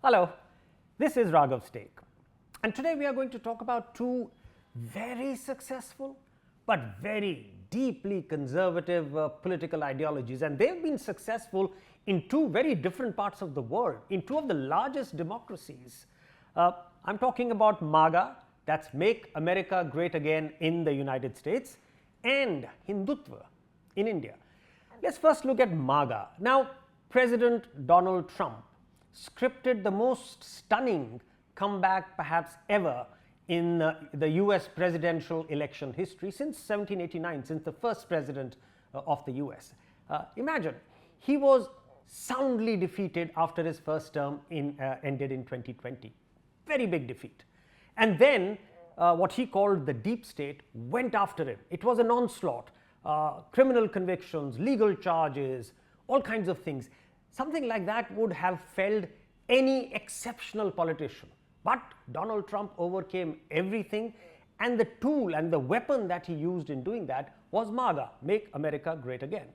Hello, this is Raghav Steak, and today we are going to talk about two very successful but very deeply conservative political ideologies, and they have been successful in two very different parts of the world, in two of the largest democracies. I'm talking about MAGA, that's Make America Great Again in the United States, and Hindutva in India. Let's first look at MAGA. Now, President Donald Trump scripted the most stunning comeback perhaps ever in the US presidential election history since 1789, since the first president of the US. Imagine, he was soundly defeated after his first term ended in 2020. Very big defeat. And then what he called the deep state went after him. It was an onslaught, criminal convictions, legal charges, all kinds of things. Something like that would have felled any exceptional politician. But Donald Trump overcame everything, and the tool and the weapon that he used in doing that was MAGA, Make America Great Again.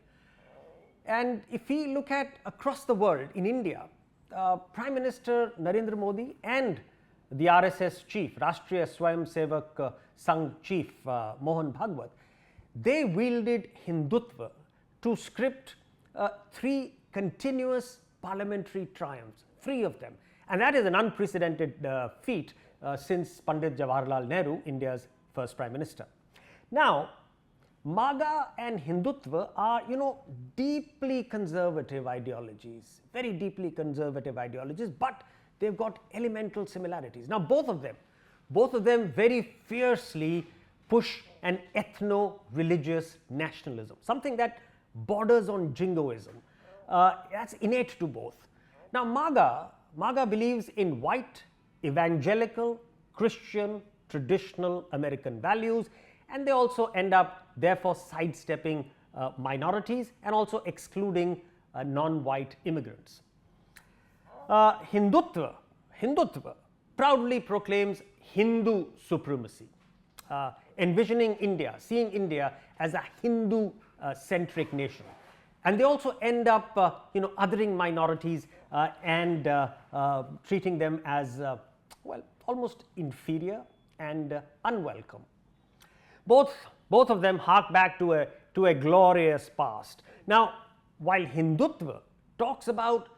And if we look at across the world, in India, Prime Minister Narendra Modi and the RSS chief, Rashtriya Swayamsevak Sangh chief, Mohan Bhagwat, they wielded Hindutva to script three continuous parliamentary triumphs, three of them. And that is an unprecedented feat since Pandit Jawaharlal Nehru, India's first Prime Minister. Now, MAGA and Hindutva are, deeply conservative ideologies, very deeply conservative ideologies, but they've got elemental similarities. Now, both of them very fiercely push an ethno-religious nationalism, something that borders on jingoism. That's innate to both. Now, MAGA believes in white, evangelical, Christian, traditional American values, and they also end up therefore sidestepping minorities and also excluding non-white immigrants. Hindutva proudly proclaims Hindu supremacy, envisioning India, seeing India as a Hindu-centric nation. And they also end up, othering minorities and treating them as, almost inferior and unwelcome. Both of them hark back to a glorious past. Now, while Hindutva talks about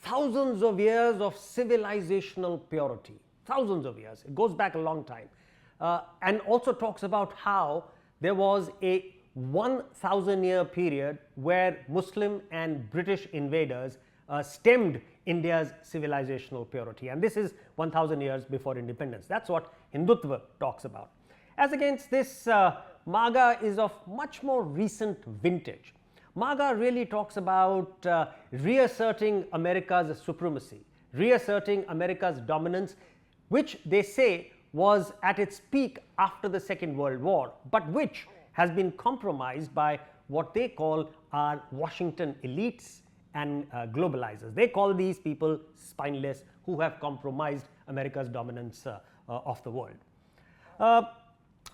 thousands of years of civilizational purity, thousands of years, it goes back a long time, and also talks about how there was a 1,000-year period where Muslim and British invaders stemmed India's civilizational purity, and this is 1,000 years before independence. That's what Hindutva talks about. As against this, MAGA is of much more recent vintage. MAGA really talks about reasserting America's supremacy, reasserting America's dominance, which they say was at its peak after the Second World War, but which has been compromised by what they call our Washington elites and globalizers. They call these people spineless, who have compromised America's dominance of the world.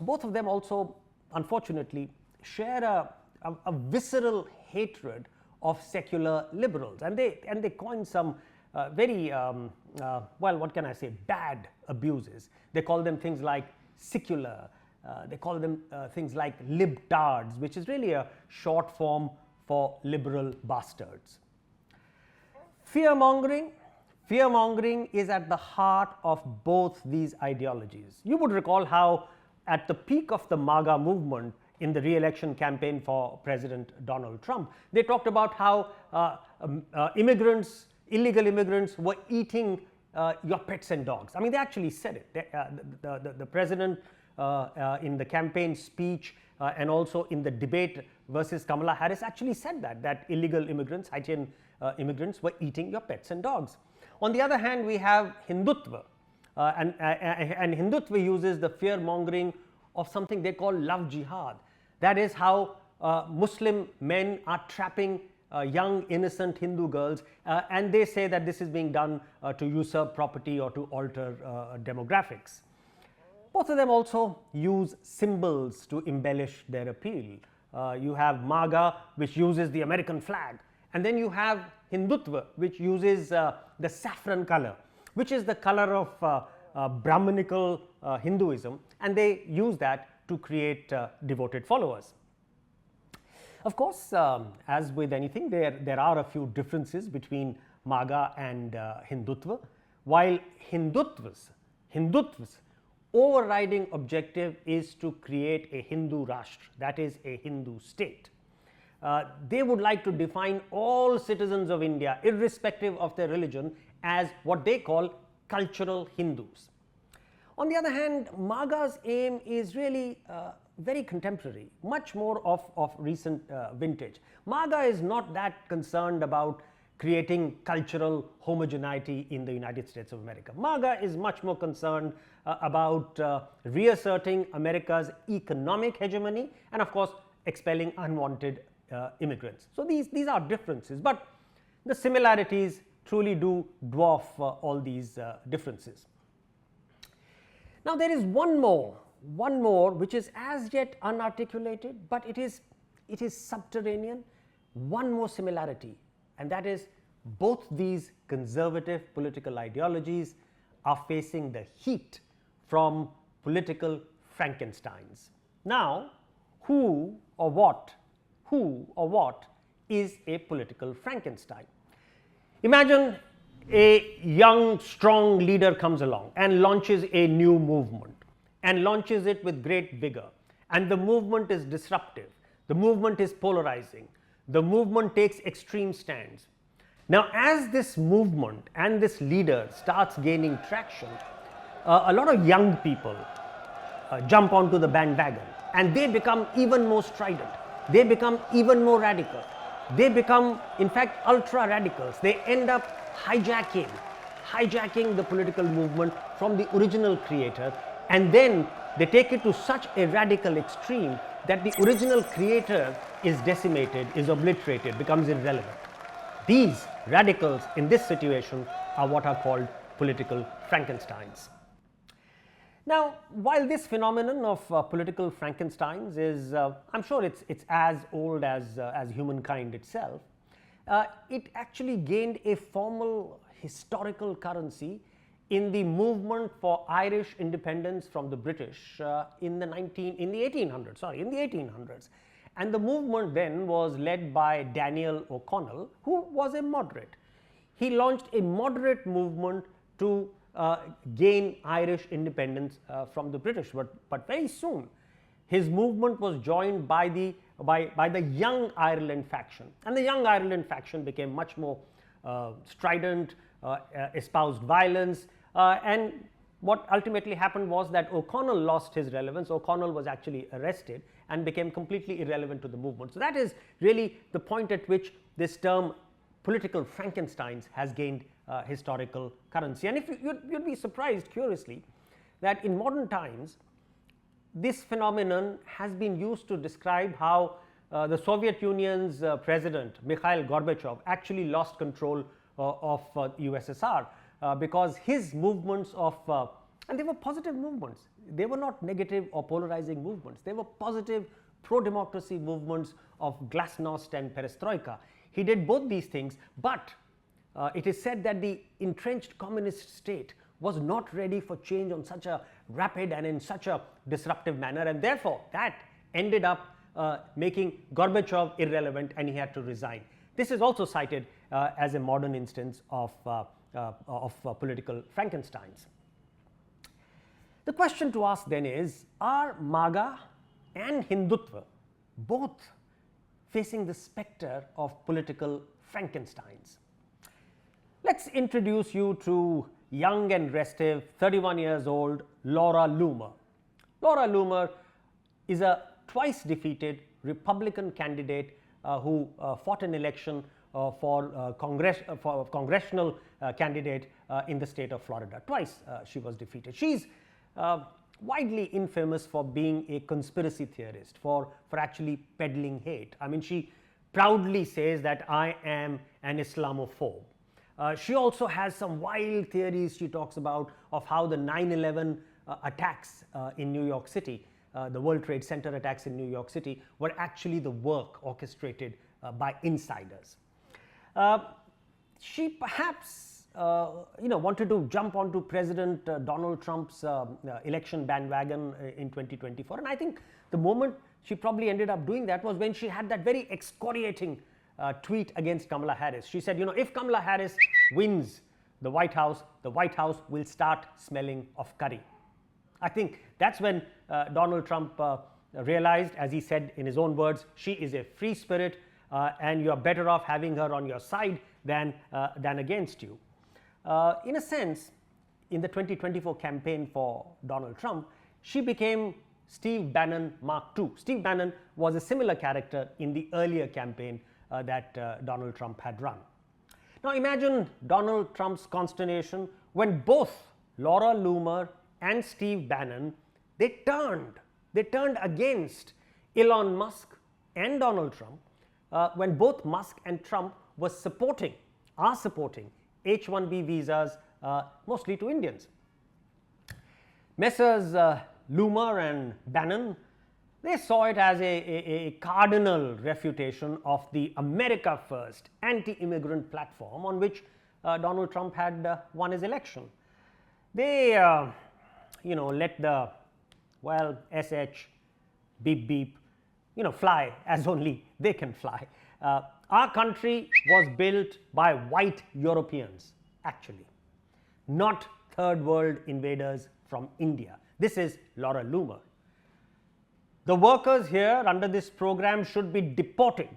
Both of them also, unfortunately, share a visceral hatred of secular liberals, and they coin some very what can I say, bad abuses. They call them things like secular. They call them things like libtards, which is really a short form for liberal bastards. Fear-mongering is at the heart of both these ideologies. You would recall how at the peak of the MAGA movement in the re-election campaign for President Donald Trump, they talked about how illegal immigrants were eating your pets and dogs. I mean, they actually said it. The president in the campaign speech and also in the debate versus Kamala Harris actually said that illegal immigrants, Haitian immigrants, were eating your pets and dogs. On the other hand, we have Hindutva, and Hindutva uses the fear-mongering of something they call love jihad. That is how Muslim men are trapping young innocent Hindu girls, and they say that this is being done to usurp property or to alter demographics. Both of them also use symbols to embellish their appeal. You have MAGA, which uses the American flag, and then you have Hindutva, which uses the saffron color. which is the color of Brahminical Hinduism, and they use that to create devoted followers. Of course, as with anything, there are a few differences between MAGA and Hindutva. While Hindutva's overriding objective is to create a Hindu Rashtra, that is a Hindu state. They would like to define all citizens of India, irrespective of their religion, as what they call cultural Hindus. On the other hand, MAGA's aim is really very contemporary, much more of recent vintage. MAGA is not that concerned about creating cultural homogeneity in the United States of America. MAGA is much more concerned about reasserting America's economic hegemony and, of course, expelling unwanted immigrants. So, these are differences, but the similarities truly do dwarf all these differences. Now, there is one more which is as yet unarticulated, but it is subterranean, one more similarity, and that is both these conservative political ideologies are facing the heat from political Frankensteins. Now, who or what is a political Frankenstein? Imagine a young, strong leader comes along and launches a new movement and launches it with great vigor, and the movement is disruptive, the movement is polarizing, the movement takes extreme stands. Now, as this movement and this leader starts gaining traction, a lot of young people jump onto the bandwagon, and they become even more strident, they become even more radical, they become in fact ultra radicals. They end up hijacking the political movement from the original creator, and then they take it to such a radical extreme that the original creator is decimated, is obliterated, becomes irrelevant. These radicals in this situation are what are called political Frankensteins. Now, while this phenomenon of political Frankensteins is, I'm sure it's as old as humankind itself, it actually gained a formal historical currency in the movement for Irish independence from the British in the 1800s. And the movement then was led by Daniel O'Connell, who was a moderate. He launched a moderate movement to gain Irish independence from the British, but very soon his movement was joined by the Young Ireland faction, and the Young Ireland faction became much more strident, espoused violence, and what ultimately happened was that O'Connell lost his relevance. O'Connell was actually arrested and became completely irrelevant to the movement. So, that is really the point at which this term political Frankensteins has gained historical currency. And if you'd be surprised, curiously, that in modern times this phenomenon has been used to describe how the Soviet Union's president Mikhail Gorbachev actually lost control of USSR because his movements of and they were positive movements, they were not negative or polarizing movements, they were positive pro-democracy movements of glasnost and perestroika. He did both these things, but it is said that the entrenched communist state was not ready for change on such a rapid and in such a disruptive manner, and therefore that ended up making Gorbachev irrelevant, and he had to resign. This is also cited as a modern instance of political Frankensteins. The question to ask then is, are MAGA and Hindutva both facing the spectre of political Frankensteins? Let's introduce you to young and restive 31 years old Laura Loomer. Laura Loomer is a twice defeated Republican candidate who fought an election for congressional candidate in the state of Florida. Twice she was defeated. She's widely infamous for being a conspiracy theorist, for actually peddling hate. I mean, she proudly says that I am an Islamophobe. She also has some wild theories she talks about of how the 9/11 attacks in New York City, the World Trade Center attacks in New York City, were actually the work orchestrated by insiders. She perhaps wanted to jump onto President Donald Trump's election bandwagon in 2024. And I think the moment she probably ended up doing that was when she had that very excoriating tweet against Kamala Harris. She said, if Kamala Harris wins the White House will start smelling of curry. I think that's when Donald Trump realized, as he said in his own words, she is a free spirit and you are better off having her on your side than against you. In a sense, in the 2024 campaign for Donald Trump, she became Steve Bannon Mark II. Steve Bannon was a similar character in the earlier campaign that Donald Trump had run. Now imagine Donald Trump's consternation when both Laura Loomer and Steve Bannon, they turned against Elon Musk and Donald Trump when both Musk and Trump are supporting H-1B visas mostly to Indians. Messrs. Loomer and Bannon, they saw it as a cardinal refutation of the America First anti-immigrant platform on which Donald Trump had won his election. They let the SH beep beep fly as only they can fly. Our country was built by white Europeans actually, not third world invaders from India. This is Laura Loomer. The workers here under this program should be deported.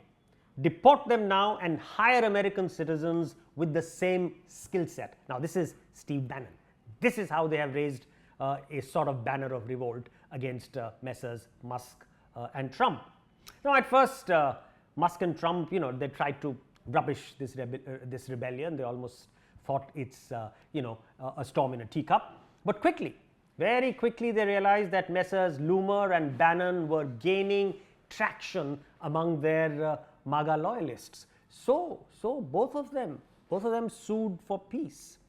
Deport them now and hire American citizens with the same skill set. Now this is Steve Bannon. This is how they have raised a sort of banner of revolt against Messrs. Musk and Trump. Now at first Musk and Trump, they tried to rubbish this rebellion. They almost thought it's a storm in a teacup. But very quickly they realized that Messrs. Loomer and Bannon were gaining traction among their MAGA loyalists. So both of them sued for peace.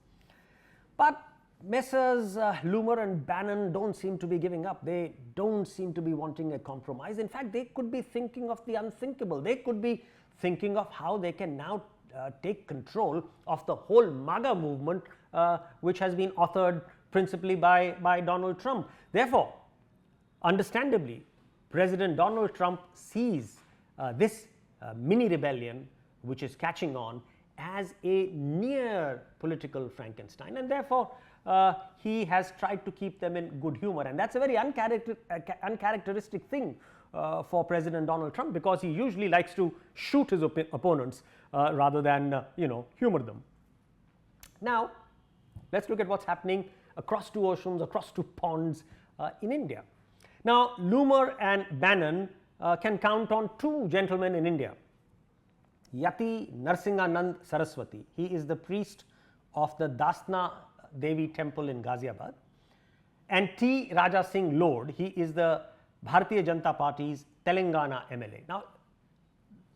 But Messrs. Loomer and Bannon don't seem to be giving up. They don't seem to be wanting a compromise. In fact, they could be thinking of the unthinkable. They could be thinking of how they can now take control of the whole MAGA movement, which has been authored principally by Donald Trump. Therefore, understandably, President Donald Trump sees this mini rebellion, which is catching on, as a near political Frankenstein, and therefore he has tried to keep them in good humor, and that's a very uncharacteristic thing for President Donald Trump, because he usually likes to shoot his opponents rather than humor them. Now let's look at what's happening across two oceans, across two ponds in India. Now Loomer and Bannon can count on two gentlemen in India. Yati Narsinganand Saraswati, he is the priest of the Dasna Devi temple in Ghaziabad, and T. Raja Singh Lord, he is the Bharatiya Janata Party's Telangana MLA. Now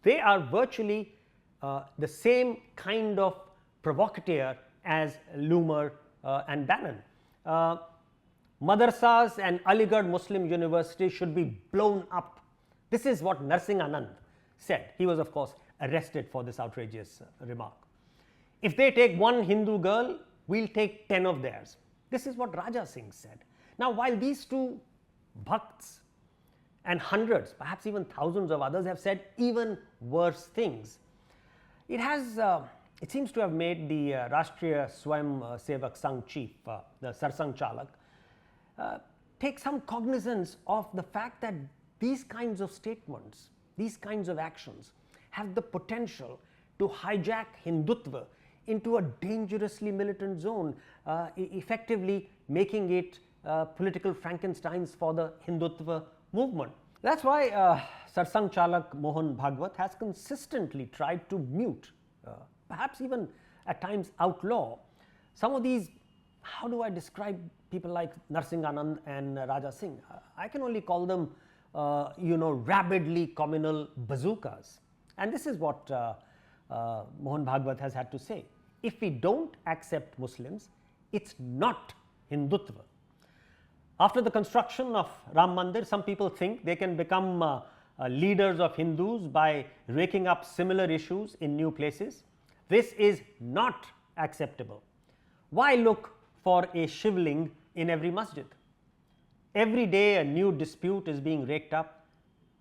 they are virtually the same kind of provocateur as Loomer and Bannon. Madrasas and Aligarh Muslim University should be blown up. This is what Narsinganand said. He was of course arrested for this outrageous remark. If they take one Hindu girl, we'll take 10 of theirs. This is what Raja Singh said. Now while these two bhakts and hundreds, perhaps even thousands of others have said even worse things, it seems to have made the Rashtriya Swayam Sevak Sangh chief, the Sarsang Chalak, take some cognizance of the fact that these kinds of statements, these kinds of actions have the potential to hijack Hindutva into a dangerously militant zone, effectively making it political Frankensteins for the Hindutva movement. That's why Sarsang Chalak Mohan Bhagwat has consistently tried to mute, perhaps even at times outlaw, some of these, how do I describe people like Narsinganand and Raja Singh? I can only call them rabidly communal bazookas. And this is what Mohan Bhagwat has had to say. If we don't accept Muslims, it's not Hindutva. After the construction of Ram Mandir, some people think they can become leaders of Hindus by raking up similar issues in new places. This is not acceptable? Why look for a shivling in every masjid? Every day a new dispute is being raked up.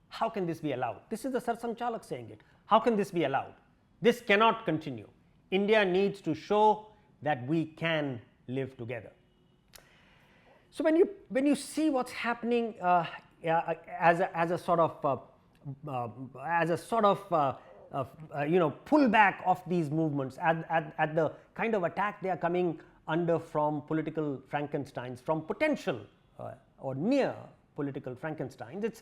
How can this be allowed? This is the Sarsang Chalak saying it. How can this be allowed? This cannot continue. India needs to show that we can live together. So when you see what's happening as a sort of pullback of these movements at the kind of attack they are coming under from political Frankensteins, from potential or near political Frankensteins,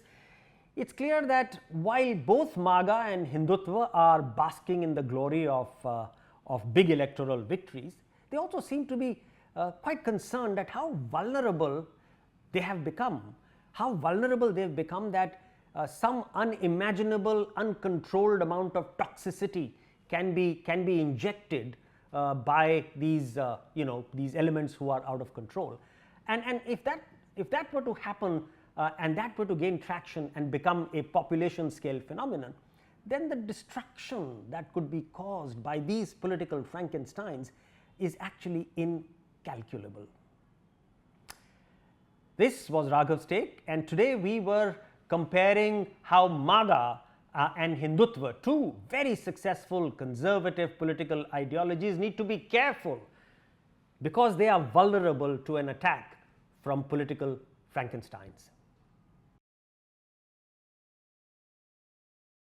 it's clear that while both MAGA and Hindutva are basking in the glory of big electoral victories, they also seem to be quite concerned at how vulnerable they have become, that some unimaginable, uncontrolled amount of toxicity can be injected by these these elements who are out of control. And if that were to happen and that were to gain traction and become a population scale phenomenon, then the destruction that could be caused by these political Frankensteins is actually incalculable. This was Raghav's take, and today we were comparing how MAGA and Hindutva, two very successful conservative political ideologies, need to be careful because they are vulnerable to an attack from political Frankensteins.